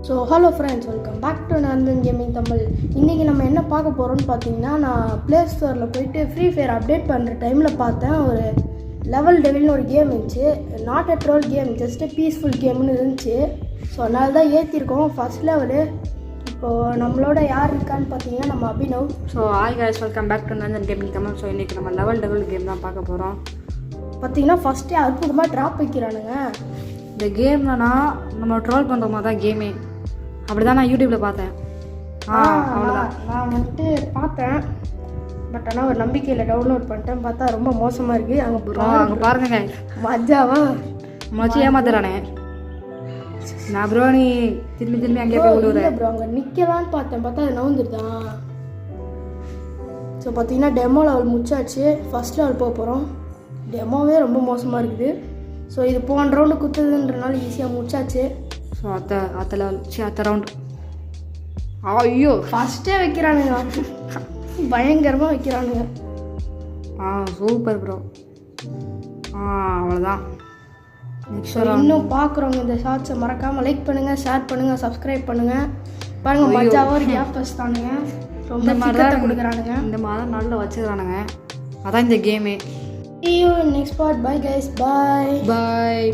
So hello friends, welcome back to Nandan gaming Tamil. இன்றைக்கி நம்ம என்ன பார்க்க போகிறோம்னு பார்த்தீங்கன்னா, நான் ப்ளே ஸ்டோரில் போயிட்டு ஃப்ரீ ஃபயர் அப்டேட் பண்ணுற டைமில் பார்த்தேன். ஒரு லெவல் டெவில்னு ஒரு கேம் இருந்துச்சு. Not a troll game, just peaceful கேம்னு இருந்துச்சு. ஸோ அதனால தான் ஏற்றிருக்கோம் ஃபஸ்ட் லெவலு. இப்போது நம்மளோட யார் இருக்கான்னு பார்த்தீங்கன்னா நம்ம Abhinav. So hi guys, welcome back to Nandan gaming Tamil. So இன்றைக்கி நம்ம லெவல் டெவில் கேம் தான் பார்க்க போகிறோம். பார்த்தீங்கன்னா ஃபஸ்ட்டே அற்புதமாக ட்ராப் வைக்கிறானுங்க. இந்த கேம்லனா நம்ம ட்ரோல் பண்ணுற மாதிரி தான் கேமே. அப்படி தான் நான் யூடியூப்பில் பார்த்தேன். அவ்வளோதான். நான் வந்துட்டு பார்த்தேன், பட் ஆனால் ஒரு நம்பிக்கையில் டவுன்லோட் பண்ணிட்டேன். பார்த்தா ரொம்ப மோசமாக இருக்குது. அங்கே பாருங்க மஜாவா மச்சி ஏமாத்துறானே. நான் ப்ரோ நீ திரும்பி அங்கேயே போய் விடுறேன் ப்ரோ. அங்கே நிற்கலான்னு பார்த்தா அது நவுந்துருதான். ஸோ பார்த்தீங்கன்னா டெமோ லெவல் முடிச்சாச்சு. ஃபஸ்ட் லெவல் போக போகிறோம். டெமோவே ரொம்ப மோசமாக இருக்குது. ஸோ இது போன ரவுண்டு குத்துதுன்றனால ஈஸியாக முடிச்சாச்சு. ஸோ அத்த லெவல் அத்த ரவுண்டு. ஐயோ ஃபஸ்ட்டே வைக்கிறானுங்க, பயங்கரமாக வைக்கிறானுங்க. Super bro. அவ்வளோதான். இன்னும் பார்க்குறவங்க இந்த ஷார்ட்ஸை மறக்காமல் லைக் பண்ணுங்கள், ஷேர் பண்ணுங்கள், சப்ஸ்கிரைப் பண்ணுங்கள். பாருங்கள் மஜாவாக ஒரு கேப்பஸ் தானுங்க. ரொம்ப மாதிரி கொடுக்குறானுங்க. இந்த மாதிரி நல்ல வச்சுக்கிறானுங்க. அதான் இந்த கேமே. See you in next part. Bye guys. Bye. Bye.